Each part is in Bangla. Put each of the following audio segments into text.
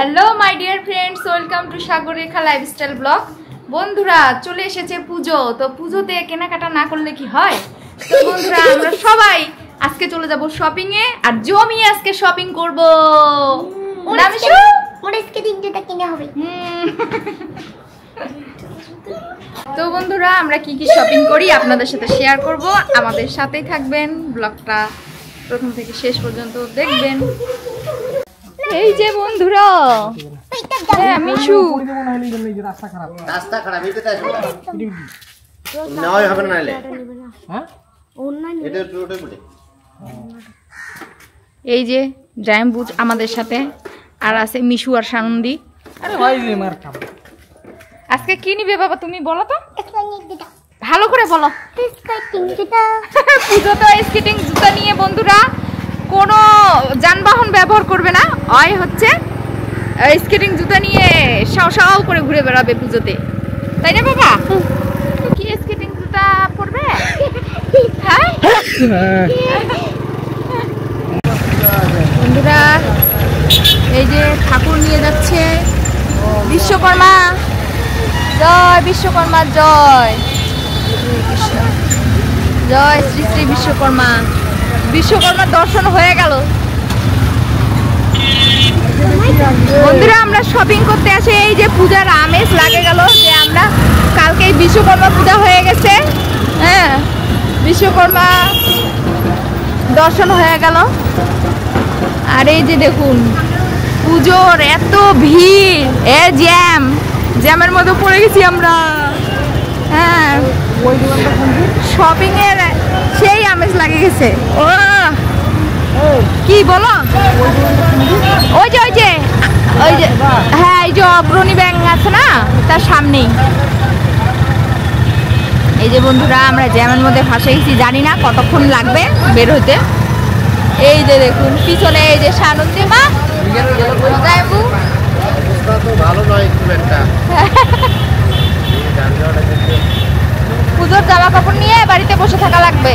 Hello my dear friends, welcome to Sagarrekha lifestyle blog. বন্ধুরা চলে এসেছে পুজো, তো পুজোতে কেনাকাটা না করলে কি হয়। তো বন্ধুরা আমরা সবাই আজকে চলে যাব শপিং এ, আর জমিয়ে আজকে শপিং করব। তো বন্ধুরা আমরা কি কি শপিং করি আপনাদের সাথে শেয়ার করব, আমাদের সাথেই থাকবেন, ব্লগটা প্রথম থেকে শেষ পর্যন্ত দেখবেন। এই যে বন্ধুরা, হ্যাঁ মিশু রাস্তা খারাপ হবে না, হ্যাঁ এই যে জায়ম্বুজ আমাদের সাথে, আর আছে মিশু আর সানন্দি। আজকে কি নিবে বাবা তুমি বলো তো, ভালো করে বলো। পুজোতে স্কেটিং জুতা নিয়ে বন্ধুরা কোনো যানবাহন ব্যবহার করবে না, ওই হচ্ছে স্কেটিং জুতা নিয়ে সাও সাও করে ঘুরে বেড়াবে পুজোতে, তাই না বাবা? কি স্কেটিং জুতা পরবে? হ্যাঁ বন্ধুরা এই যে ঠাকুর নিয়ে যাচ্ছে বিশ্বকর্মা, জয় বিশ্বকর্মা, জয় জয় শ্রী শ্রী বিশ্বকর্মা। বিশ্বকর্মার দর্শন হয়ে গেল। বন্ধুরা আমরা শপিং করতে আসে, এই যে পূজার আমেজ লাগে গেল যে আমরা কালকে বিশ্বকর্মা পূজা হয়ে গেছে, হ্যাঁ বিশ্বকর্মা দর্শন হয়ে গেল। আর এই যে দেখুন পুজোর এত ভিড়, জ্যামের মধ্যে পড়ে গেছি আমরা। হ্যাঁ শপিং এর সেই আমেজ লাগে গেছে। ও কি বলো, ওই যে হ্যাঁ এই যে অগ্রণী ব্যাংক আছে না, তার সামনেই। এই যে বন্ধুরা আমরা জ্যামের মধ্যে ফাঁসে গেছি, জানি না কতক্ষণ লাগবে বের হতে। এই যে দেখুন পিছনে এই যে সানন্দী মা, পুজোর জামা কাপড় নিয়ে বাড়িতে বসে থাকা লাগবে,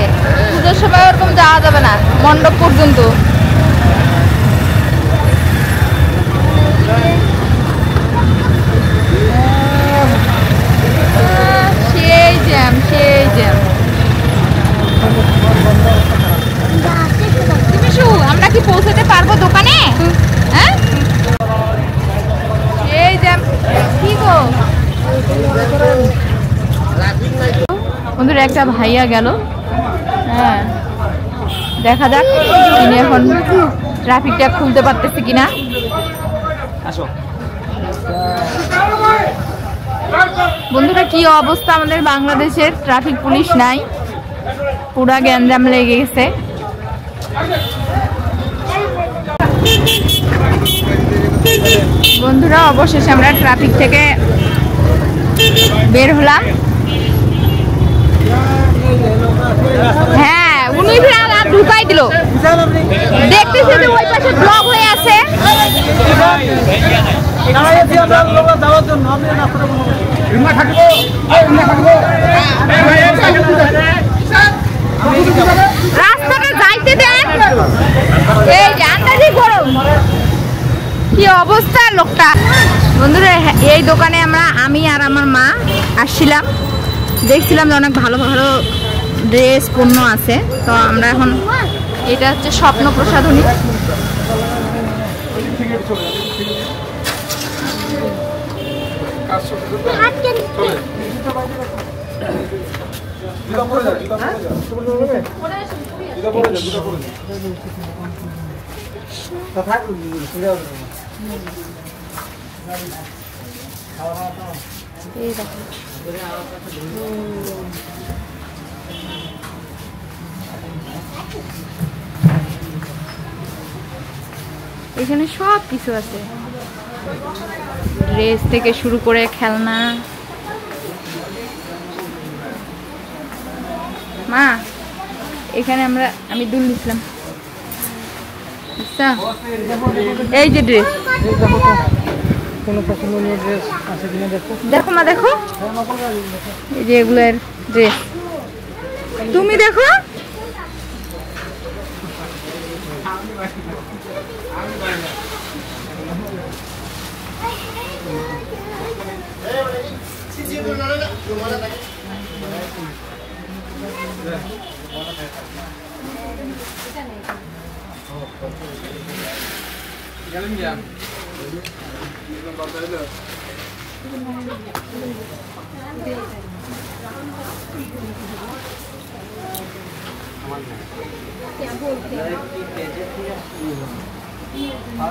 পুজোর সময় ওরকম যাওয়া যাবে না মণ্ডপ পর্যন্ত। সেই জ্যাম আমরা কি পৌঁছাতে পারবো দোকানে? হ্যাঁ সেই জ্যাম কি গো বন্ধুরা, একটা ভাইয়া গেল, হ্যাঁ দেখা যাক তিনি এখন ট্রাফিকটা খুলতে পারতেছে কিনা। বন্ধুরা কি অবস্থা আমাদের বাংলাদেশের, ট্রাফিক পুলিশ নাই, পুরা গ্যাঞ্জাম লেগে গেছে। বন্ধুরা অবশেষে আমরা ট্রাফিক থেকে বের হলাম। হ্যাঁ উনি ঢুকাই দিল, দেখতেছি যে ওই পাশে ব্লক হয়ে আছে। রাস্তাটা যাইতে দেন, এই আন্দাজি গরম কি অবস্থা লোকটা। বন্ধুরা এই দোকানে আমি আর আমার মা আসছিলাম, দেখছিলাম যে অনেক ভালো ভালো ড্রেস পণ্য আছে। তো আমরা এখন, এটা হচ্ছে স্বপ্ন প্রসাধনী। এখানে সব কিছু আছে, ড্রেস থেকে শুরু করে খেলনা। মা এখানে আমি দুল নিছিলাম, এই যে ড্রেস, দেখো মা দেখো, এই যে এগুলোর ড্রেস তুমি দেখো।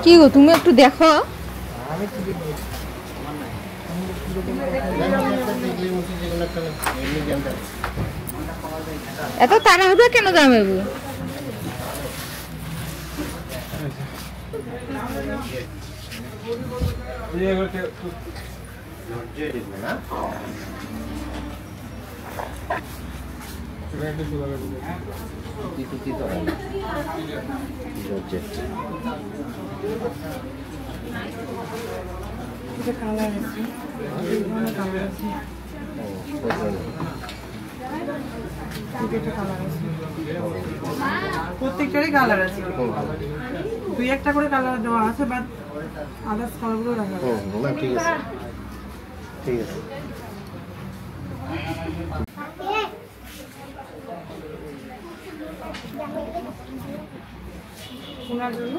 কি গো তুমি একটু দেখো এত তাড়াহুড়ো কেন জামাইবু প্রত্যেকটারই কালার আছে, দুই একটা করে কালার দেওয়া আছে, বাট আদার্স কালারগুলো রাখা আছে। ঠিক আছে, ঠিক আছে। ওনার জন্য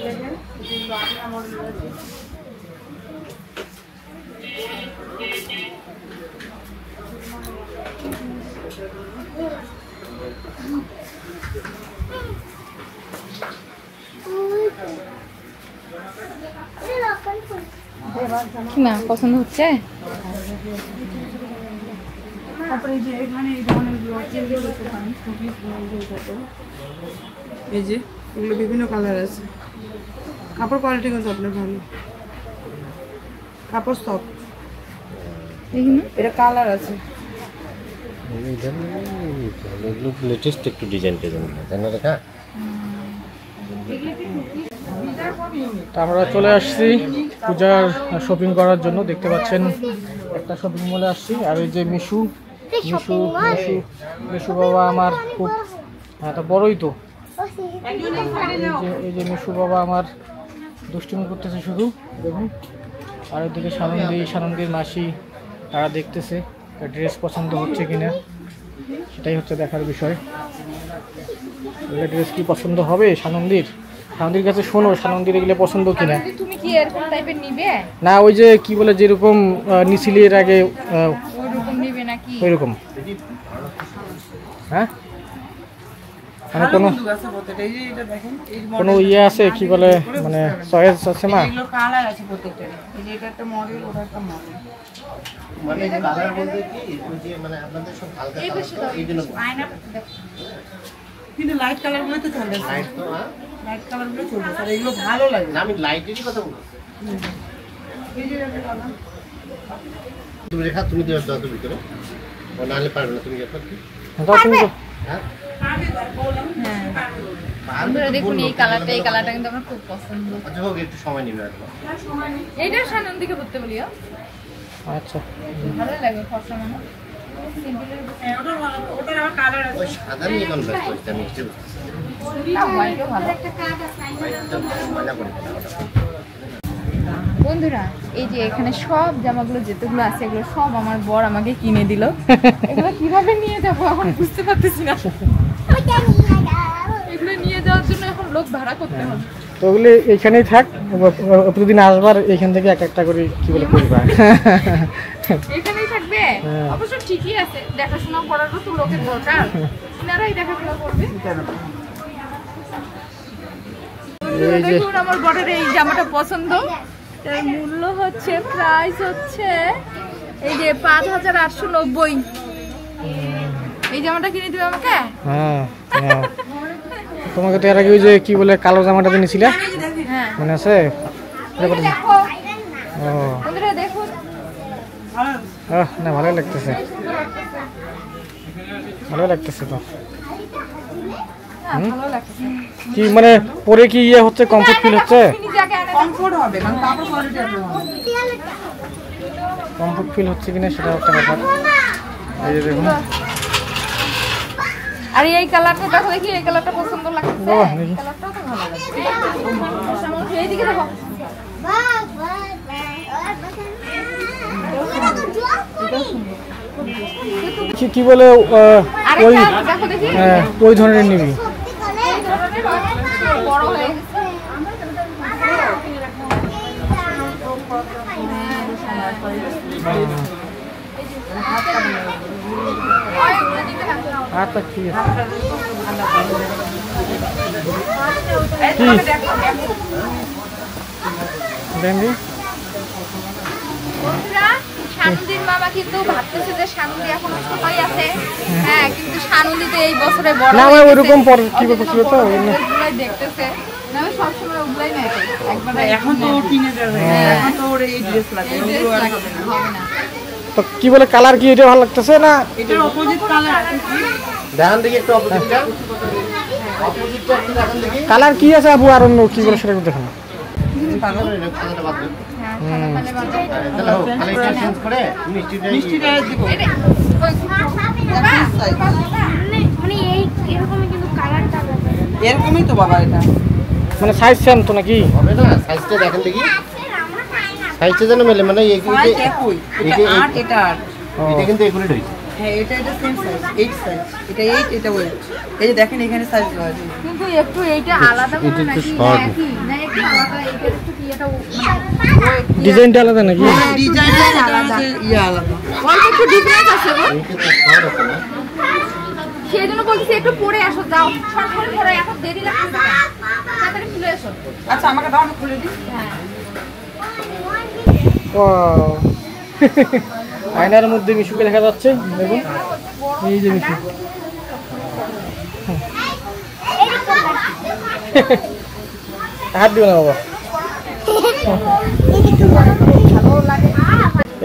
দেখেন আপনার মডেল আছে। কি মা পছন্দ হচ্ছে তারপরে যে এখানে এই ধরনের এই যে এগুলো বিভিন্ন কালার আছে, কাপড় কোয়ালিটি কিন্তু আপনার ভালো, কাপড় সফট, এটা কালার আছে। লেটেস্ট একটু ডিজাইন তাই না দেখা। আমরা চলে আসছি পূজার শপিং করার জন্য। দেখতে পাচ্ছেন একটা শপিং মলে আসছি। আর এই যে মিশু মিশু মিশু মিশু বাবা আমার খুব এটা বড়ই তো, এই যে মিশু বাবা আমার দুষ্টুমি করতেছে শুধু দেখুন। আর ওদিকে সানন্দির মাসি তারা দেখতেছে ড্রেস পছন্দ হচ্ছে কিনা, সেটাই হচ্ছে দেখার বিষয়। ড্রেস কি পছন্দ হবে সানন্দির কাছে, শোনো সানন্দির এগুলো পছন্দ কিনা। তুমি কি এরকম টাইপের নিবে না ওই যে কি বলে যেরকম নিছিলি এর আগে ওইরকম নিবে নাকি? ওইরকম, হ্যাঁ মানে কোনো ইয়ে আছে কি বলে মানে চয়েস আছে মা? এগুলো কালার আছে প্রত্যেকটা, এই যে এটা একটা মডেল, ওটা একটা মডেল। মানে কালার বলতে কি ওই যে মানে আপনাদের সব হালকা কালার তো এইজন্য আয়না কিন্তু লাইট কালারগুলো তো চলছে, লাইট তো লাইট কালারগুলো চলছে, আর এগুলো ভালো লাগে। আমি লাইটেরই কথা বলছি। এই যে একটা কালার তুমি রেখা তুমি দিও দাও তো ভিতরে, ও নালে পারবে না, তুমি রেখা কি হ্যাঁ বন্ধুরা দেখুন এই কালারটা কিন্তু আমার খুব পছন্দ। আচ্ছা হোক, একটু সময় নেবে আর এইটা সানন্দিকে পড়তে বলিও। আচ্ছা ভালো লাগে ফর্সা মানে সিম্পলের ওটা ভালো, ওটার আবার কালার আছে। ওই সাদা নিয়ে কোন ব্যস্ত হচ্ছে আমি বুঝতে পারছি না হোয়াইটও ভালো। মজা করে বন্ধুরা এই যে এখানে সব জামাগুলো যেতেগুলো আছে এগুলো সব আমার বর আমাকে কিনে দিল। এগুলো কিভাবে নিয়ে যাবো এখন বুঝতে পারতেছি না। এগুলো নিয়ে যাওয়ার জন্য এখন লোক ভাড়া করতে হবে। তো ওগুলো এইখানেই থাক, প্রতিদিন আসবার এইখান থেকে এক একটা করে কি বলে করবা। এখানেই থাকবে অবশ্য ঠিকই আছে, দেখাশোনা করারও তো লোকের দরকার, এনারাই দেখাশোনা করবে। দেখুন আমার বরের এই জামাটা পছন্দ, এর মূল্য হচ্ছে প্রাইস হচ্ছে এই যে 5890। এই জামাটা কিনে দিবে আমাকে? হ্যাঁ তোমাকে তো এর আগে ওই যে কি বলে কালো জামাটা কিনেছিলে হ্যাঁ মনে আছে? দেখো ও বন্ধুরা দেখুন না ভালোই লাগতেছে, ভালোই লাগতেছে তো। ভালো লাগছে কি মানে পরে কি ইয়ে হচ্ছে, কমফোর্ট ফিল হচ্ছে? কমফোর্ট হবে কারণ কাপড় কোয়ালিটি আছে, কমফোর্ট ফিল হচ্ছে কিনা সেটা একটা ব্যাপার। এই যে দেখুন, আর এই কালারটা দেখো, দেখি এই কালারটা পছন্দ লাগছে, বাহ দেখি কালারটাও তো ভালো লাগছে। এইদিকে দেখো কি বলে ওই আরেকটা দেখো দেখি ওই ধরনের নিবি। বড় হয়ে গেছে। আচ্ছা ঠিক আছে। কি দেননি বন্ধুরা, শানুদির মামা কিন্তু ভাবতেছে যে শানুদি এখনো ছোটই আছে। হ্যাঁ, কিন্তু শানুদি তো এই বছরে বড় না হয়ে ভাই গেছে। ওরকম পর কি করছিল তো ওগুলাই দেখতেছে। না আমি সবসময় ওগুলাই নেই একবার এখন তো ও টিনেজার হয়ে গেছে, এখন তো ওর এই ড্রেস লাগে, ওগুলো আর হবে না। হবে না। তো কি বলে কালার কি এটা ভালো লাগতেছে না? এটার অপোজিট কালার আছে কি? দেখান দেখি একটু অপোজিটটা। অপোজিটটা একটু দেখান দেখি। কালার কি আছে আপু আর অন্য কি বলে সেটা একটু দেখুন। কালারটা বাদ দিন। হ্যাঁ, সাদা কালে বাঁধা। তাহলে হোক, তাহলে এটা চেঞ্জ করে মিষ্টিটা মিষ্টি গায়ে দিব। এটা ওই মানে এই এরকমই কিন্তু কালারটা এরকমই তো বাবা এটা। মানে সাইজ সেম তো নাকি? হবে না, সাইজটা দেখেন দেখি। সাইজটা যেন মেলে, মানে সাইজ একই, এটা 8 এটা 8। এটা কিন্তু একুরেট হয়েছে। হ্যাঁ, এটা সেম সাইজ, 8 সাইজ। এটা 8, এটা 8। এই যে দেখেন এখানে সাইজ দেওয়া আছে। কিন্তু একটু এইটা আলাদা এটা মনে একটু নাকি? short। একই না, একটু আলাদা। এইটার একটু কি এটা ডিজাইনটা আলাদা নাকি? ডিজাইনটা আলাদা, ইয়া আলাদা। অল্প একটু ডিফারেন্স আছে গো। এইটা তো শর্ট আছে না? সেই জন্য বলছি একটু পরে আসো, যাও শর্ট করে পরে, এখন দেরি লাগছে না। তাড়াতাড়ি খুলে এসো। আচ্ছা, আমাকে দাও, আমি খুলে দিই। হ্যাঁ, ওয়াও আয়নার মধ্যে মিশুকে দেখা যাচ্ছে, দেখুন এই যে মিশু। হাত দিও না বাবা।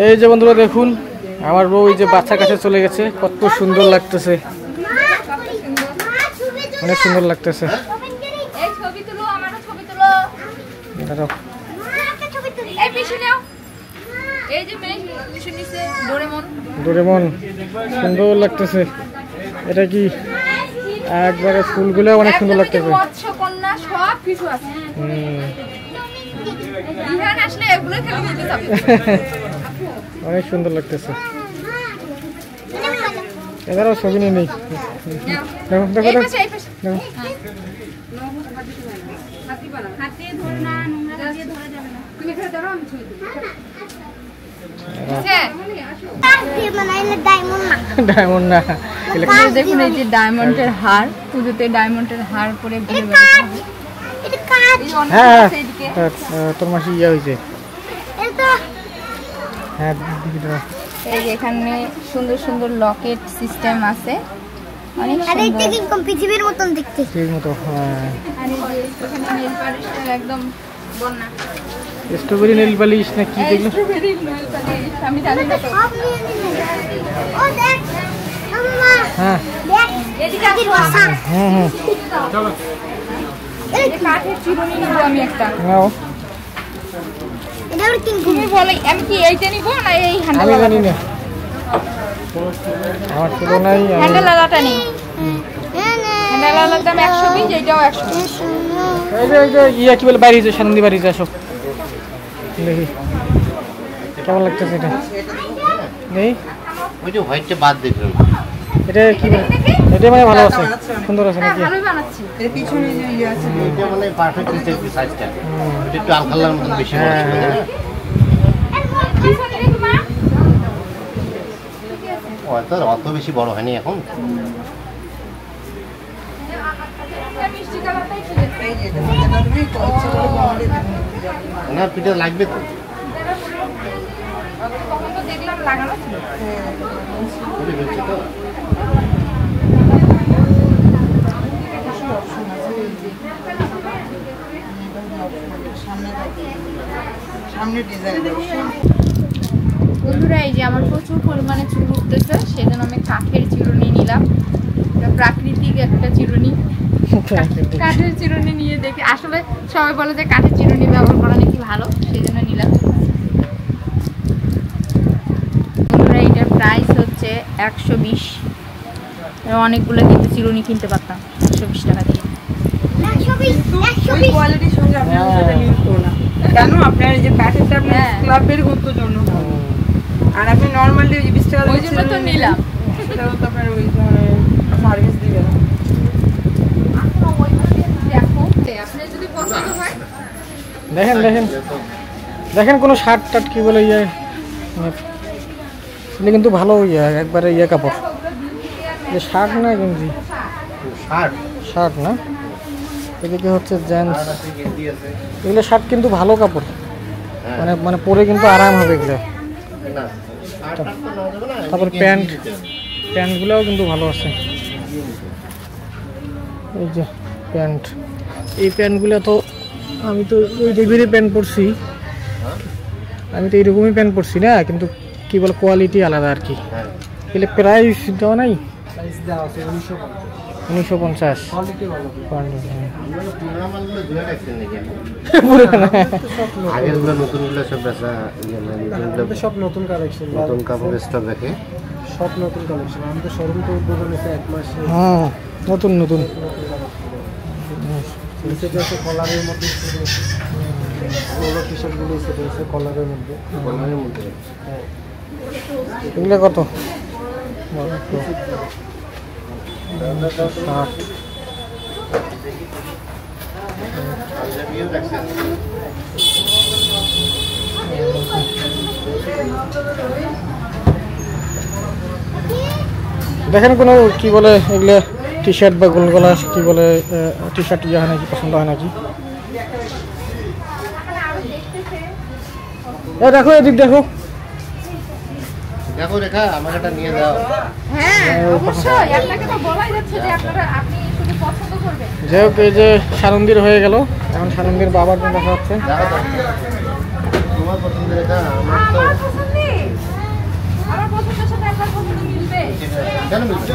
এই যে বন্ধুরা দেখুন, আমার বউ এই যে বাচ্চার কাছে চলে গেছে, কত সুন্দর লাগতেছে, অনেক সুন্দর লাগতেছে। এই ছবি তুলো, আমারও ছবি তুলো। দাঁড়াও। এই পিছু নাও। এই যে মেয়ে পিছু নিচে ডোরেমন। ডোরেমন সুন্দর লাগতেছে। এটা কি একবারে ফুলগুলো অনেক সুন্দর একদমই কি লাগতেছে। মৎস্যকন্যা সব কিছু আছে। ইহান আসলে এগুলো খেলে খেতে যাবে। অনেক সুন্দর লাগতেছে। এবারও ছবি নিয়ে নেই। দেখো দেখো এই দেখো পাশে, এই পাশে। দেখো। হাত দিয়ে ধরো না, নোংরা দিয়ে ধরা যাবে না। তুমি এখানে ধরো, আমি ছবি তুলি। হ্যাঁ, ডায়মন্ড না ডায়মন্ড না এই দেখুন এই যে ডায়মন্ডের হার, পুজোতে ডায়মন্ডের হার পরে ঘুরে বেড়াতে হবে। এটা কাজ এই যে অনেক হ্যাঁ আছে এইদিকে। তোর মাসি ইয়ে হয়েছে। এটা হ্যাঁ দিদি দাও। এই যে এখানে সুন্দর সুন্দর লকেট সিস্টেম আছে, অনেক আর এটা সুন্দর। কিরকম পৃথিবীর মতন দেখতে ঠিক মতো হ্যাঁ। আর এই যে এখানে নেল পালিশের একদম বন্যা। স্ট্রবেরি নেল পালিশ না কি এই দেখলো? স্ট্রবেরি নেল পালিশ আমি জানি না তো। সব নিয়ে নিলে ও দেখ আম্মা হ্যাঁ দেখ এদিকে আসো। রসা হুম হুম এই যে কাঠের চিরুনি নিব আমি একটা। নাও। এটা ওর কিনবো তুমি বলো আমি কি এইটা নিব না এই আমি হ্যান্ডেল জানি না, আমার ছিল নাই। হ্যান্ডেল আলাটা নেই। হ্যাঁ না হ্যান্ডেল আলার দাম 120, এইটাও 120। এই যে ইয়া কি বলে বাইরে যে সানন্দি বাড়ি যে আসো দেখি কেমন লাগতেছে এটা। নেই ওই যে হোয়াইটটা বাদ দেখবেন। এটা কি বলে? এটা মানে ভালো আছে, সুন্দর আছে হ্যাঁ, নাকি? ভালোই বানাচ্ছি। এর পিছনে যে ইয়ে আছে, এটা মানে পারফেক্ট হয়েছে সাইজটা। এটা একটু আলখাল্লার মতন বেশি বড় ছিল, তাই না? পিছনে দেখি মা। অত বেশি বড় হয়নি এখন। এটা মিষ্টি কালারটাই ঠিক আছে। এই যে এটা তুমি ইচ্ছে করে বানালে ওনার পিঠে লাগবে তো। তখন তো দেখলাম লাগানো ছিল। বুঝে ফেলছি তো। সামনে ডিজাইন দাও। বন্ধুরা, এই যে আমার প্রচুর পরিমাণে চুল উঠতেছে, সেজন্য আমি কাঠের চিরুনি নিলাম। এটা প্রাকৃতিক একটা চিরুনি। কাঠের চিরুনি নিয়ে দেখি, আসলে সবাই বলে যে কাঠের চিরুনি ব্যবহার করা নাকি ভালো, সেই জন্য নিলাম। বন্ধুরা, এটার প্রাইস হচ্ছে 120। অনেকগুলো কিন্তু চিরুনি কিনতে পারতাম 120 টাকা দিয়ে। 120 ওই কোয়ালিটির সঙ্গে আপনার সাথে মিলতো না। কেন আপনার এই যে প্যাকেটটা আপনার হ্যাঁ। ক্লাবের মতো জন্য আর আপনি নরমালি ওই 20 টাকা ওই জন্য তো নিলাম। সেটা তো আপনার ওই মানে সার্ভিস দিবে না। আপনার যদি পছন্দ হয় দেখেন দেখেন দেখেন কোনো শার্ট টার্ট কি বলে ইয়ে এটা কিন্তু ভালো ইয়ে একবারে ইয়ে কাপড় শার্ট না গেঞ্জি শার্ট না এদিকে হচ্ছে জেন্টস এগুলো শার্ট কিন্তু ভালো কাপড় মানে মানে পরে কিন্তু আরাম হবে এগুলো তারপর প্যান্টগুলোও কিন্তু ভালো আছে এই যে প্যান্ট এই প্যান্টগুলো তো আমি তো ওই টাইপেরই প্যান্ট পরছি আমি তো এইরকমই প্যান্ট পরছি না কিন্তু কি বলে কোয়ালিটি আলাদা আর কি এগুলো প্রাইস দেওয়া নাই 1950 সব নতুন কালেকশন নতুন কাপড় স্টক রাখে সব নতুন কালেকশন আমাদের শোরুম তো উদ্বোধন হয়েছে 1 মাস হ্যাঁ নতুন নতুন কলারের মধ্যে টি-শার্টগুলো এসে কলারের মধ্যে এগুলো কত 60 দেখেন কোনো কি বলে এগুলো টি শার্ট বা গোলগলা কি বলে টি শার্ট ইয়ে হয় নাকি পছন্দ হয় নাকি দেখো এদিক দেখো দেখো রেখা আমার এটা নিয়ে দাও হ্যাঁ অবশ্যই আপনাকে তো বলাই যাচ্ছে যে আপনি শুধু পছন্দ করবেন যাই হোক এই যে সানন্দির হয়ে গেল এখন সানন্দির বাবার জন্য দেখা যাচ্ছে তোমার পছন্দের রেখা আমার তো আমার পছন্দের সাথে আপনার পছন্দ মিলবে কেন মিলছে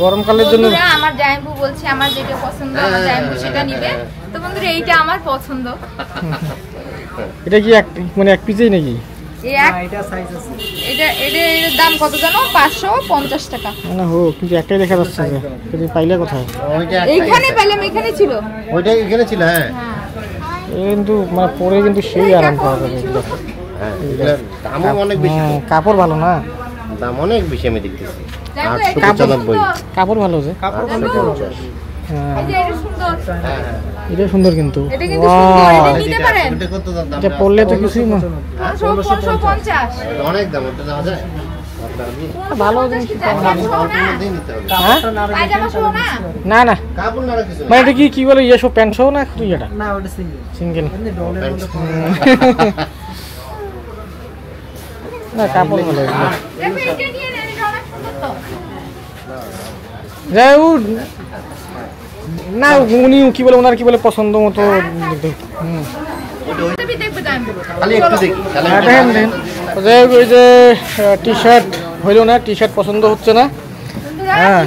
গরমকালের জন্য বন্ধুরা আমার জামাইবু বলছে আমার যেটা পছন্দ আমার জামাইবু সেটা নিবে তো বন্ধুরা এইটা আমার পছন্দ এটা কি এক মানে এক পিসেই নাকি এটার দাম কত জানো 550 টাকা না হো কিন্তু একটাই দেখা যাচ্ছে যে যদি পাইলে কোথায় এইখানে পেলাম এখানে ছিল ওইটা এখানে ছিল হ্যাঁ কিন্তু মানে পরে কিন্তু সেই আরাম পাওয়া যাবে এগুলো দামও অনেক বেশি কাপড় ভালো না দাম অনেক বেশি আমি দেখতেছি কাপড় ভালো যে এই যে এটা সুন্দর এটা সুন্দর কিন্তু এটা কিন্তু সুন্দর এটা নিতে পারেন এটা কত দাম এটা পরলে তো কিছুই না 1550 অনেক দাম ওটা দেওয়া যায় ভালো জিনিস পায়জামা সহ না না না কাপড় না কিছু মানে এটা কি বলে ইয়ে সব প্যান্ট সহ না শুধু এটা না ওটা সিঙ্গেল সিঙ্গেল না কাপড় ভালো দেখো এটা নিয়ে নেন এটা অনেক সুন্দর তো যাই হোক না উনি কি বলে ওনার কি বলে পছন্দ মতো তুমি দেখবে জানবো খালি একটু দেখি খালি দেখেন দেখেন যাই হোক ওই যে টি শার্ট হইল না টি শার্ট পছন্দ হচ্ছে না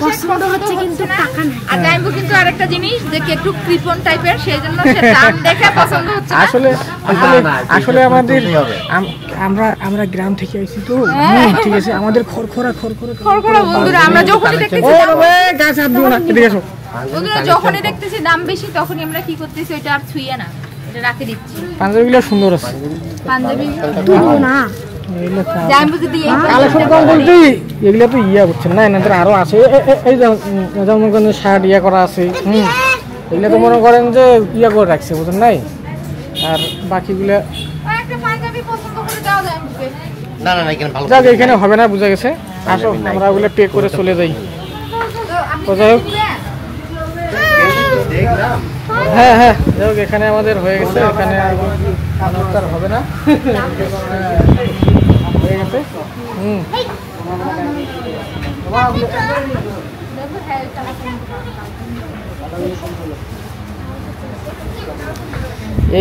পছন্দ হচ্ছে কিন্তু টাকা নাই আর জানবো কিন্তু আরেকটা জিনিস যে কি একটু ক্রিপন টাইপের সেইজন্য সে দাম দেখে পছন্দ হচ্ছে না আসলে আসলে আমাদের আমরা গ্রাম থেকে আইছি তো ঠিক আছে আমাদের খড়খড়া বন্ধুরা আমরা যখনই দেখতেছি গাছ হাত দিও না এদিকে এসো বন্ধুরা যখনই দেখতেছি দাম বেশি তখনই আমরা কি করতেছি ওইটা আর ছুঁয়ে না এটা রাখে দিচ্ছি পাঞ্জাবিগুলো সুন্দর আছে পাঞ্জাবি না জানবো যদি এই কালেকশন কম বলতে এগুলো তো ইয়া হচ্ছে না এনাদের আরো আছে এই যেমন কোনো শার্ট ইয়া করা আছে এগুলো তো মনে করেন যে ইয়া করে রাখছে বুঝলেন নাই আর বাকিগুলো একটা পাঞ্জাবি পছন্দ করে দাও জানবো না না এখানে ভালো যাক এখানে হবে না বুঝা গেছে আসো আমরা ওগুলো পে করে চলে যাই তো যাই হোক দেখলাম হ্যাঁ হ্যাঁ যাই হোক এখানে আমাদের হয়ে গেছে এখানে আর হবে না হয়ে গেছে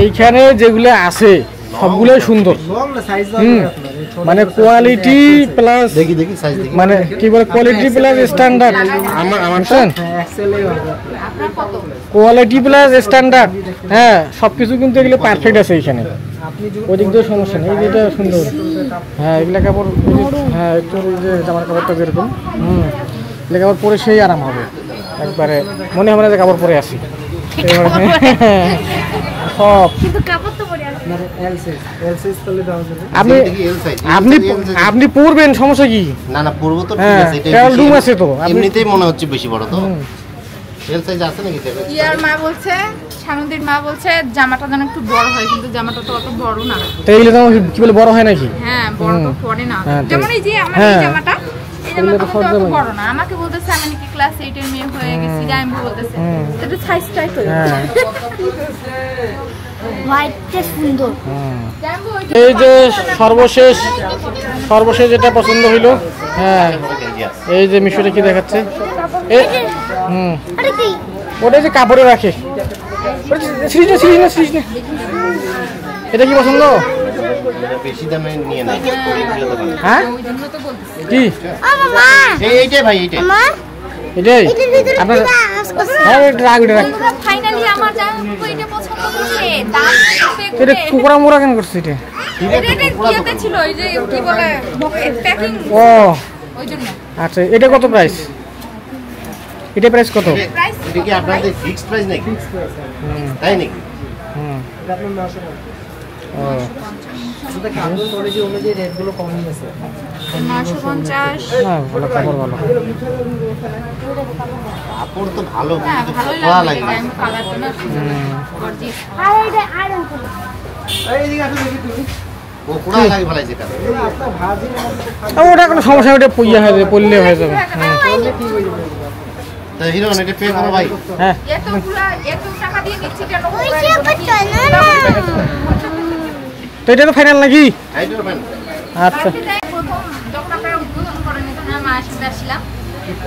এইখানে যেগুলো আছে সবগুলোই সুন্দর। মানে কোয়ালিটি প্লাস দেখি সাইজ দেখি। মানে কি বলে কোয়ালিটি প্লাস স্ট্যান্ডার্ড। আমার কোয়ালিটি প্লাস স্ট্যান্ডার্ড, হ্যাঁ সবকিছু কিন্তু এগুলো পারফেক্ট আছে এখানে, ওই দিক দিয়ে সমস্যা নেই। এই যেটা সুন্দর, হ্যাঁ এগুলা কাপড়, হ্যাঁ একটু যে জামার কাপড়টা যেরকম এগুলো কাপড় পরে সেই আরাম হবে, একবারে মনে হবে না যে কাপড় পরে আসি। সব আপনি আপনি আপনি পরবেন, সমস্যা কি? না পূর্ব তো হ্যাঁ, ট্রায়াল রুম আছে তো, এমনিতেই মনে হচ্ছে বেশি বড় তো। এল সাইজ আছে নাকি? ইয়ার মা বলছে, শানুদির মা বলছে জামাটা যেন একটু বড় হয়, কিন্তু জামাটা তো অত বড় না। তো এগুলো তো কি বলে বড় হয় নাকি? হ্যাঁ বড় তো পড়ে না, হ্যাঁ, যেমন এই যে আমার এই জামাটা, এই জামাটা তো অত বড় না। আমাকে বলতেছে আমি নাকি ক্লাস 8 এর মেয়ে হয়ে গেছি, আমি বলতেছে এটা সাইজটাই তো হোয়াইটটা সুন্দর। এই যে সর্বশেষ যেটা পছন্দ হইলো, হ্যাঁ এই যে মিশরে কি দেখাচ্ছে, আরে কি ওটা যে কাপড়ে রাখে, এটা কি পছন্দ? বেশি দামে নিয়ে নেয়। হ্যাঁ কি মামা এইটাই ভাই, এইটাই মামা এটাই আপনার? হ্যাঁ এটা রাখ, এটা রাখ। ফাইনালি আমার জামা এটা পছন্দ করছে, দাম এটা কুকুরা মোড়া কেন করছে এটা? এটা কিয়াতে ছিল ওই যে কি বলে প্যাকিং, ও ওই জন্য। আচ্ছা এটা কত প্রাইস? এটা প্রাইস কত? প্রাইস এটা কি আপনাদের ফিক্সড প্রাইস নাকি? তাই নাকি? হুম ও 950। না ভালো কাপড়, ভালো কাপড় তো ভালো, হ্যাঁ কিন্তু ভালোই ভালো লাগে, লাগে। আমি কালারটা না গর্জিয়াস। আর এটা আয়রন করো। ও পুরা লাগে ভালো যেটা। ওটা কোনো সমস্যা নেই, ওটা পইয়া হয়ে যাবে, পড়লে হয়ে যাবে। তা হিরো এটা পে করো ভাই। হ্যাঁ এত টাকা দিয়ে নিচ্ছি কেন? ওই যে বাচ্চা না তো এটা তো ফাইনাল নাকি? আইডোর ম্যান আচ্ছা প্রথম যখন আপনারা উদ্বোধন করেন তখন আমার মায়ের সাথে আসলাম,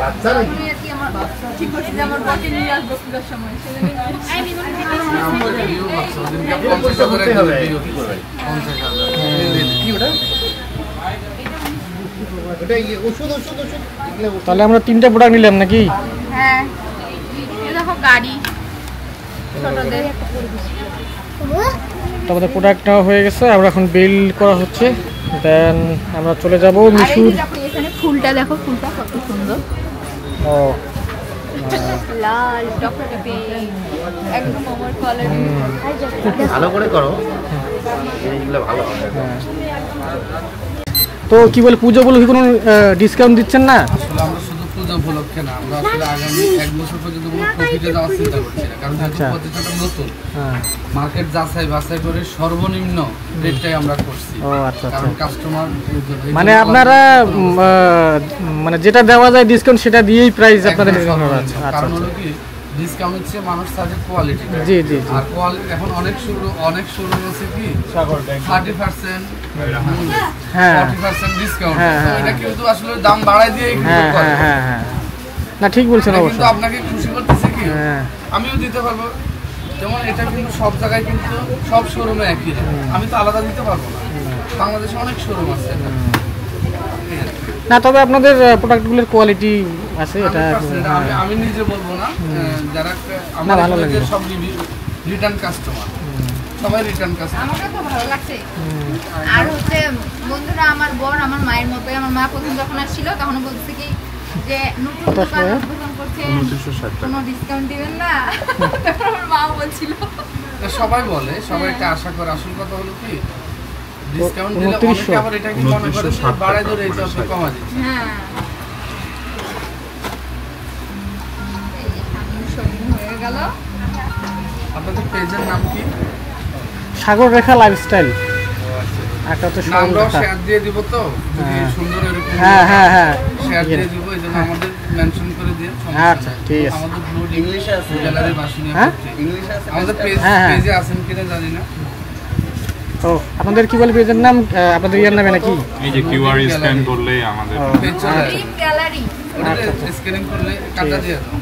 বাচ্চা নাকি? আমি আর কি আমার ঠিক করছি যে আমার বটে নিয়ে আসবো পুজোর সময়, পয়সা করতে হবে কি করবে? কি ওটা? ওটা ওষুধ এগুলো তাহলে আমরা 3টা প্রোডাক্ট নিলাম নাকি? হ্যাঁ এই দেখো গাড়ি ছোটদের। তো আমাদের প্রোডাক্ট নেওয়া হয়ে গেছে, আমরা এখন বিল করা হচ্ছে, দেন আমরা চলে যাব আর এই মিশুর। যে আপনি এখানে ফুলটা দেখো, ফুলটা কত সুন্দর, ও লাল টকটকে একদম আমার কালার। ভালো করে করো, জিনিসগুলো ভালো হবে। তো কি বলে পুজো বলে কি কোনো ডিসকাউন্ট দিচ্ছেন না? আসলে আমরা শুধু পুজো উপলক্ষে না, আমরা আসলে আগামী 1 বছর পর্যন্ত কোনো প্রফিটে যাওয়ার চিন্তা করছি না, কারণ যেহেতু প্রতিষ্ঠানটা নতুন, হ্যাঁ মার্কেট বাছাই করে সর্বনিম্ন রেটটাই আমরা করছি। ও আচ্ছা আচ্ছা, কারণ কাস্টমার মানে আপনারা মানে যেটা দেওয়া যায় ডিসকাউন্ট সেটা দিয়েই প্রাইস আপনাদের ডিসকাউন্ট হবে। আচ্ছা কারণ আচ্ছা হলো কি ডিসকাউন্ট হচ্ছে মানুষ চাইছে কোয়ালিটি। জি জি জি আর কোয়ালিটি এখন অনেক শোরুম আছে কি 30%, হ্যাঁ 40% ডিসকাউন্ট, হ্যাঁ, হ্যাঁ, এটা কিন্তু আসলে দাম বাড়ায় দিয়ে হ্যাঁ হ্যাঁ হ্যাঁ হ্যাঁ না ঠিক বলছেন কিন্তু অবশ্যই। আপনাকে খুশি করতেছে কি হ্যাঁ আমিও দিতে পারবো, যেমন এটা কিন্তু সব জায়গায় কিন্তু সব শোরুমে একই রেট, আমি তো আলাদা দিতে পারবো না, বাংলাদেশে অনেক শোরুম আছে। না তবে আপনাদের প্রোডাক্টগুলোর কোয়ালিটি আছে, এটা আমি নিজে বলবো না, যারা না, ভালো লাগে। আমাদের সব রিটার্ন কাস্টমার, সবাই রিটার্ন কাস্টমার। আমাকে তো ভালো লাগছে। আর হচ্ছে বন্ধুরা, আমার বোন আমার মায়ের মতোই, আমার মা প্রথম যখন আসছিল তখন বলছে কি যে নতুন দোকান উদ্বোধন করছেন, কোনো ডিসকাউন্ট দিবেন না? আমার মাও বলছিল। সবাই বলে, সবাই একটা আশা করে, আসল কথা হলো কি ডিসকাউন্ট দিলে অনেকে আবার এটা কি মনে করে যে বাড়ায় ধরে এটা আপনি কমা দিচ্ছেন। হ্যাঁ শপিং হয়ে গেল। আপনাদের পেজের নাম কি? সাগর রেখা লাইফস্টাইল। একটা তো নামটাও শেয়ার দিয়ে দিব, তো যদি সুন্দর এরকম হ্যাঁ হ্যাঁ হ্যাঁ শেয়ার দিয়ে দিব, এই জন্য আমাদের মেনশন করে দিয়ে। আচ্ছা ঠিক আছে। আমাদের ব্লু ইংলিশে আছে, গ্যালারি বাসিনী হ্যাঁ ইংলিশে আছে, আমাদের পেজে আছেন কিনা জানি না। ও আপনাদের কি বলে পেজের নাম? আপনাদের ইয়ার নামে নাকি? এই যে কিউআর স্ক্যান করলে আমাদের পেজ চলে আসে, ড্রিম গ্যালারি ওটা স্ক্যানিং করলে কাটা দিয়ে দাও।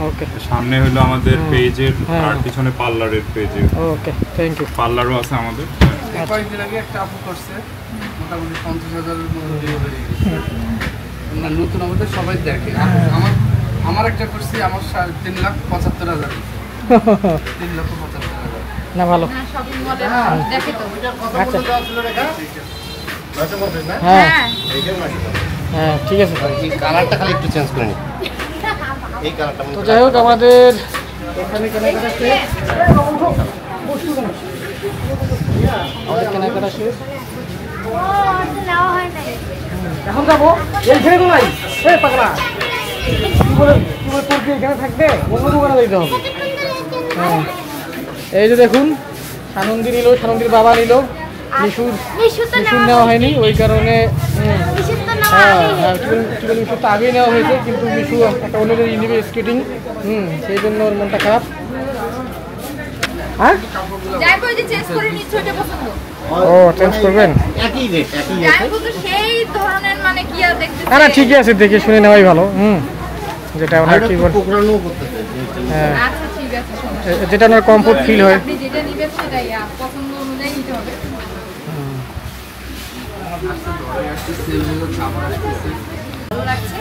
ওকে সামনে হলো আমাদের পেজের আর পিছনে পার্লারের পেজের। Okay thank you. পার্লারও আছে আমাদের। কয়েকদিন আগে একটা আপু করছে মোটামুটি 50,000-এর মতো ভিউ বেরিয়ে গেছে। না নতুন আমাদের সবাই দেখে। আমার একটা করছি আমার 3,75,000 3,75,000 না ভালো। হ্যাঁ শপিং মলে দেখে তো। আচ্ছা হ্যাঁ হ্যাঁ হ্যাঁ ঠিক আছে। এই কালারটা খালি একটু চেঞ্জ করে নি। এই কালারটা তো যাই হোক আমাদের এখানে কেনাকাটা শেষ। আমাদের কেনাকাটা শেষ। নেওয়া হয় নাই। এখন যাবো এই ছেড়ে তো নাই এই পাগলা কি বলে তোর কি এখানে থাকবে অন্য দোকানে যেতে হবে। হ্যাঁ এই যে দেখুন সানন্দী নিল, সানন্দীর বাবা নিল, মিশুর নেওয়া হয়নি ওই কারণে। হ্যাঁ হ্যাঁ মিশুর তো আগেই নেওয়া হয়েছে কিন্তু মিশু একটা অন্য নিবে স্কেটিং, সেই জন্য ওর মনটা খারাপ। হ্যাঁ যাই কই যে চেঞ্জ করে নিচ্ছ ওটা পছন্দ। ও চেঞ্জ করবেন? একই রেট যাই কই তো সেই ধরনের মানে কি আর দেখতে। না না ঠিকই আছে, দেখে শুনে নেওয়াই ভালো। যেটা ওনার কি বল প্রোগ্রামও করতেছে। হ্যাঁ আচ্ছা ঠিক আছে সমস্যা যেটা ওনার কমফোর্ট ফিল হয়। আপনি যেটা নেবেন সেটাই পছন্দ অনুযায়ী নিতে হবে। ভালো লাগছে।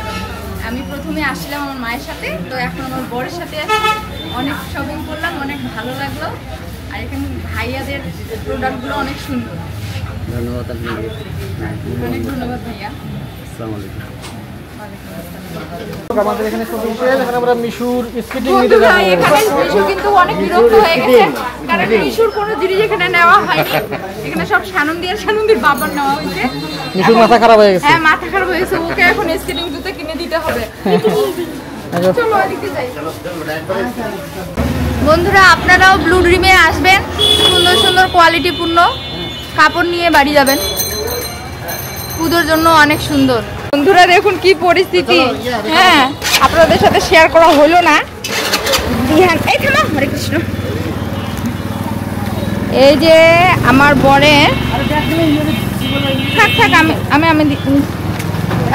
আমি প্রথমে আসলাম আমার মায়ের সাথে, তো এখন আমার বরের সাথে আছি। অনেক শপিং করলাম, অনেক ভালো লাগলো। আর এখানে ভাইয়াদের প্রোডাক্টগুলো অনেক সুন্দর। ধন্যবাদ আপনাকে। অনেক ধন্যবাদ ভাইয়া। আসসালামু আলাইকুম। আমাদের এখানে শপিং শেষ, এখন আমরা মিশুর স্কেটিং নিতে বন্ধুরা, যাবো। এখানে মিশু কিন্তু অনেক বিরক্ত হয়ে গেছে, কারণ মিশুর কোনো জিনিস এখানে নেওয়া হয়নি। এখানে সব সানন্দীর বাবার নেওয়া হয়েছে। মিশুর মাথা খারাপ হয়ে গেছে। হ্যাঁ মাথা খারাপ হয়ে গেছে, ওকে এখন স্কেটিং জুতো কিনে দিতে হবে। চলো ওদিকে যাই। বন্ধুরা আপনারাও ব্লু ড্রিমে আসবেন, সুন্দর সুন্দর কোয়ালিটিপূর্ণ কাপড় নিয়ে বাড়ি যাবেন। পুজোর জন্য অনেক সুন্দর। বন্ধুরা দেখুন কি পরিস্থিতি। হ্যাঁ আপনাদের সাথে শেয়ার করা হলো না। এই থামো, হরে কৃষ্ণ। এই যে আমার বরের থাক থাক আমি আমি আমি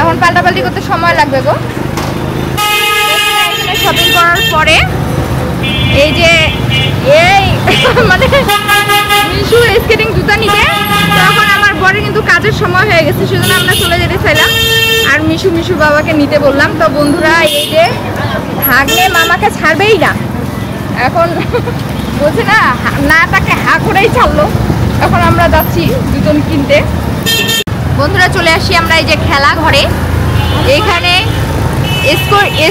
এখন পাল্টাপাল্টি করতে সময় লাগবে গো। শপিং করার পরে এই যে এই মানে মিশু স্কেটিং জুতা নিবে, তখন আমার বরে কিন্তু কাজের সময় হয়ে গেছে, সেজন্য আমরা চলে যেতে চাইলাম। আর মিশু বাবাকে নিতে বললাম। তো বন্ধুরা এই যে ভাগ্নে মামাকে ছাড়বেই না, এখন বলছে না তাকে হা করেই ছাড়লো। এখন আমরা যাচ্ছি দুজন কিনতে। বন্ধুরা চলে আসি আমরা এই যে খেলা ঘরে, এইখানে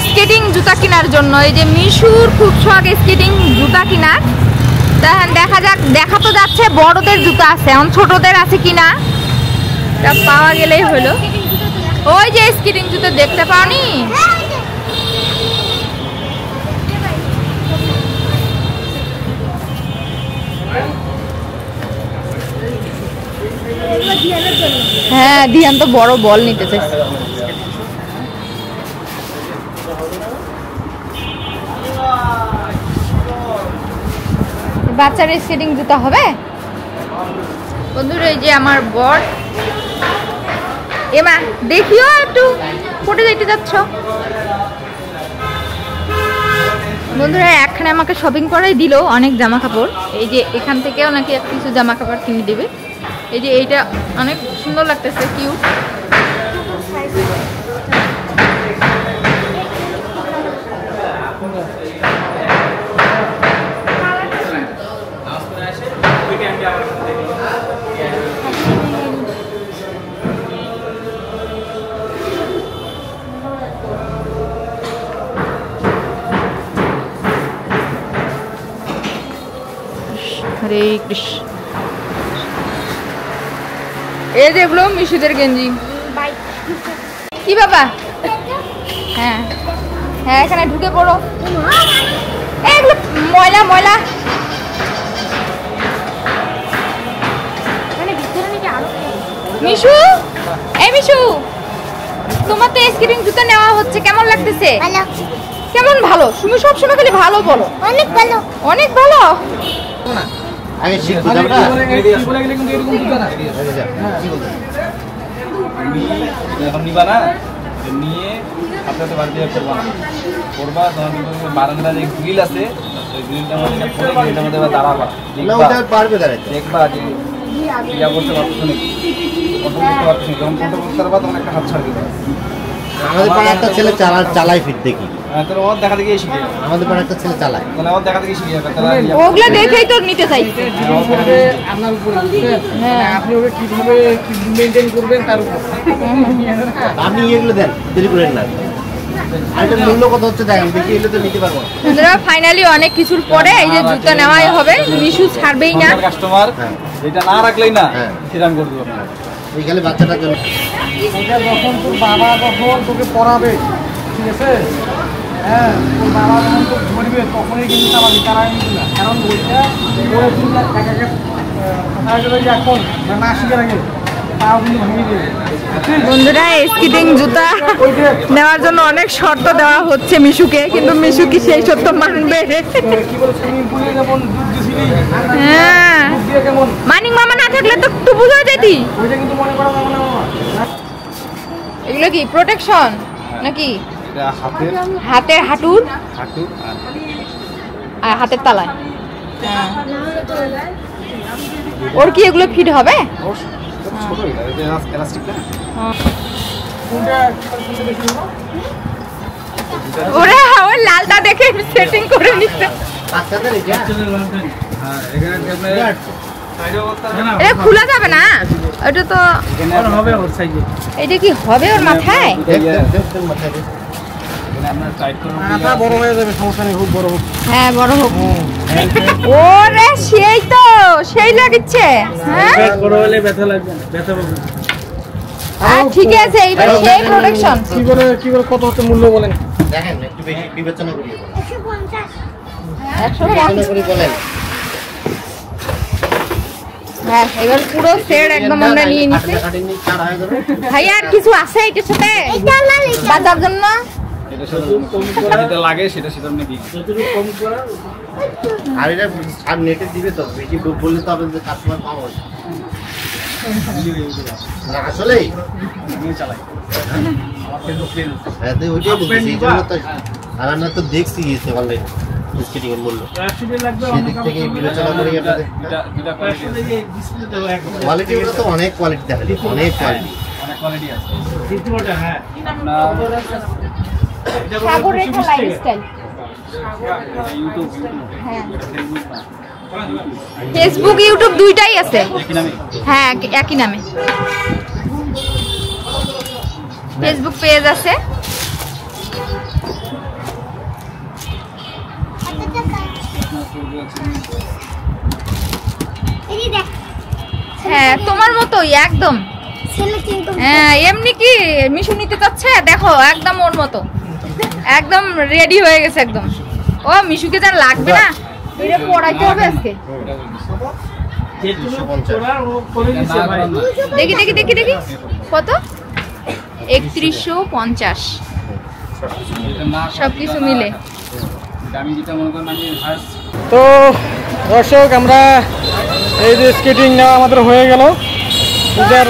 স্কেটিং জুতা কেনার জন্য। এই যে মিশুর খুব শখ স্কেটিং জুতা কেনার। তখন দেখা তো যাচ্ছে বড়দের জুতা আছে, এখন ছোটদের আছে কিনা তা পাওয়া গেলেই হলো। ওই যে স্কেটিং জুতা দেখতে পাওনি? হ্যাঁ দিয়ান তো বড় বল নিতে চাইছে। বাচ্চার স্কেটিং জুতা হবে। বন্ধুরা এই যে আমার বর, এমা দেখিও একটু কোটে যাইতে যাচ্ছ। বন্ধুরা এখানে আমাকে শপিং করাই দিল অনেক জামা কাপড়। এই যে এখান থেকেও নাকি কিছু জামা কাপড় কিনে দেবে। এই যে এইটা অনেক সুন্দর লাগতেছে, কিউট। হরে কৃষ্ণ। এই যেগুলো মিশুদের গেঞ্জি। কি বাবা? হ্যাঁ হ্যাঁ এখানে ঢুকে পড়ো। এগুলো ময়লা ময়লা। মিশু, এই মিশু, তোমার তো স্কেটিং জুতা নেওয়া হচ্ছে, কেমন লাগতেছে? কেমন ভালো? তুমি সবসময় খালি ভালো বলো। অনেক ভালো, অনেক ভালো। আগে শিখবো আমরা। এখন নিবা না, নিয়ে আপনার তো বাড়িতে করবা তোমার বারান্দা যে গ্রিল আছে ওই গ্রিলটার মধ্যে গ্রিলটার মধ্যে দাঁড়াবা, না ওটা পারবে দাঁড়াইতে। দেখবা যে ইয়া করতে পারছো নাকি কন্ট্রোল করতে পারছো না, যখন কন্ট্রোল করতে পারবা তখন একটা হাত ছাড় দিতে হবে। আমাদের পাড়ায় একটা ছেলে চালায় ফিট দেখি, তাহলে ওর দেখা দেখি শিখে যাবে, আমাদের পাড়ায় একটা ছেলে চালায়। তাহলে ওর দেখা দেখি শিখে যাবে, তাহলে ওগুলো দেখেই তো নিতে চাইছে। আপনার উপরে আপনি ওকে কিভাবে মেনটেন করবেন তার উপর। আপনি এগুলো দেন, দেরি করেন না। আর এটার মূল্য কত হচ্ছে দেখেন, দেখি এগুলো তো নিতে পারবো। বন্ধুরা ফাইনালি অনেক কিছুর পরে এই যে জুতা নেওয়াই হবে, মিশু ছাড়বেই না। কাস্টমার এটা না রাখলেই না সেটা আমি করে দেবো। এইখানে বাচ্চাটার জন্য এটা যখন তোর বাবা যখন তোকে পড়াবে, ঠিক আছে, হ্যাঁ, তোর বাবা যখন তোকে ধরবে তখনই কিন্তু চালাবি, তারা কিন্তু না। কারণ ওইটা ওরা কিন্তু এখন না শিখে রাখে তাও কিন্তু ভেঙে দেবে। বন্ধুরা স্কেটিং জুতা নেওয়ার জন্য অনেক শর্ত দেওয়া হচ্ছে মিশুকে, কিন্তু মিশু কি সেই শর্ত মানবে? কি বলে সুইমিং পুলে যেমন দুধ দিছিলি, হ্যাঁ, দুধ দিয়ে কেমন মানিক মামা না থাকলে তো একটু বুঝা যেতি। ওইটা কিন্তু মনে করা যাবে না আমার। এগুলো কি প্রোটেকশন নাকি? এটা হাতের হাতের হাঁটুর হাঁটু আর হাতের তালায়। হ্যাঁ। ওর কি এগুলো ফিট হবে? ছোট এলাস্টিক না, কোনটা কোনটা বেশি হলো? ওরে ওই লালটা দেখে সেটিং করে নিচ্ছে। বাচ্চাদের এটা হ্যাঁ এখানে আপনার সাইডে করতে হবে না, এটা খোলা যাবে না? ওটা তো এখানে হবে ওর সাইডে, এটা কি হবে ওর মাথায়? দেখতেন মাথায় দিয়ে। এখানে আপনার টাইট করে মাথা বড় হয়ে যাবে, সমস্যা নেই, খুব বড় হোক। হ্যাঁ বড় হোক। ওরে সেই তো সেই লাগিচ্ছে। হ্যাঁ বড় হলে ব্যথা লাগবে না, ব্যথা পাবে। ঠিক আছে, এইবার সেই প্রোটেকশন। কি করে কত হচ্ছে মূল্য বলেন? দেখেন একটু বেশি বিবেচনা করিয়ে বলেন, 150। বিবেচনা করে বলেন। হ্যাঁ এবার পুরো সেট একদম আমরা নিয়ে নিচ্ছি। কাটিনি ছাড় হয়ে যাবে। ভাই আর কিছু আছে এটার সাথে বাজার জন্য? এটা শুধু যেটা লাগে সেটা সেটা আপনি দিন। আর এটা আর নেটে দিবে তো, বেশি বললে তো আপনাদের কাস্টমার কম হবে না। আসলে আমি চালাই আমার ফেসবুক পেজ হ্যাঁ তো ওইটাই বলছি, এই জন্য তো। আর আমরা তো দেখছি গিয়েছে অনলাইনে স্কেটিং এর মূল্য, সেদিক থেকে বিবেচনা করে আপনাদের দুটা কোয়ালিটি তো অনেক কোয়ালিটি দেখা যায়, অনেক কোয়ালিটি। অনেক কোয়ালিটি আছে। হ্যাঁ সাগররেখা লাইফস্টাইল। ইউটিউব হ্যাঁ ফেসবুক না ফেসবুক ইউটিউব দুইটাই আছে। দেখি নামে হ্যাঁ একই নামে ফেসবুক পেজ আছে। এই দেখ হ্যাঁ তোমার মতোই একদম। ছেলে কিন্তু হ্যাঁ এমনি কি মিশু নিতে চাচ্ছে, দেখো একদম ওর মতো, একদম রেডি হয়ে গেছে একদম। ও মিশুকে যা লাগবে না, এটা পড়াইতে হবে আজকে। দেখি দেখি দেখি দেখি কত, 3150 সবকিছু মিলে। আমি যেটা মনে করেন আমি ফার্স্ট তো দর্শক, আমরা এই যে স্কেটিং নেওয়া আমাদের হয়ে গেল। পূজার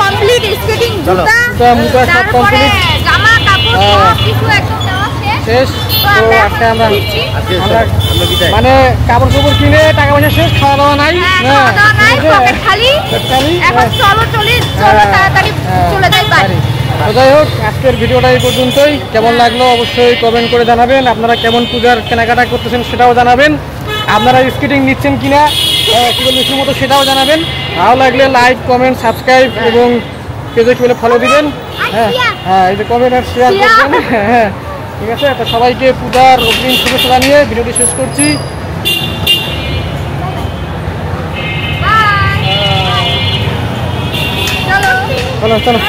কমপ্লিট স্কেটিং জুতা, মুতা সব তারপরে কমপ্লিট জামা কাপড় সব কিছু একদম নেওয়া শেষ। শেষ। তো তো আমরা আজকে এখন আমরা দিচ্ছি। আজকে আমরা আমরা বিদায়। মানে কাপড় চোপড় কিনে টাকা পয়সা শেষ, খাওয়া দাওয়া নাই। হ্যাঁ, খাওয়া দাওয়া নাই, পকেট খালি। খালি, এখন চলো হ্যাঁ, তাড়াতাড়ি হ্যাঁ, চলে যাই বাড়ি। তো যাই হোক, আজকের ভিডিওটা এই পর্যন্তই। কেমন লাগলো অবশ্যই কমেন্ট করে জানাবেন। আপনারা কেমন পূজার কেনাকাটা করতেছেন সেটাও জানাবেন। আপনারা স্কেটিং নিচ্ছেন কিনা কি বলে মিশুর মতো সেটাও জানাবেন। ভালো লাগলে লাইক, কমেন্ট, সাবস্ক্রাইব এবং পেজে কি বলে ফলো দিবেন। হ্যাঁ হ্যাঁ, এই যে কমেন্ট আর শেয়ার করবেন। হ্যাঁ ঠিক আছে। তো সবাইকে পূজার অগ্রিম শুভেচ্ছা জানিয়ে ভিডিওটি শেষ করছি। বাই। চলো চলো চলো।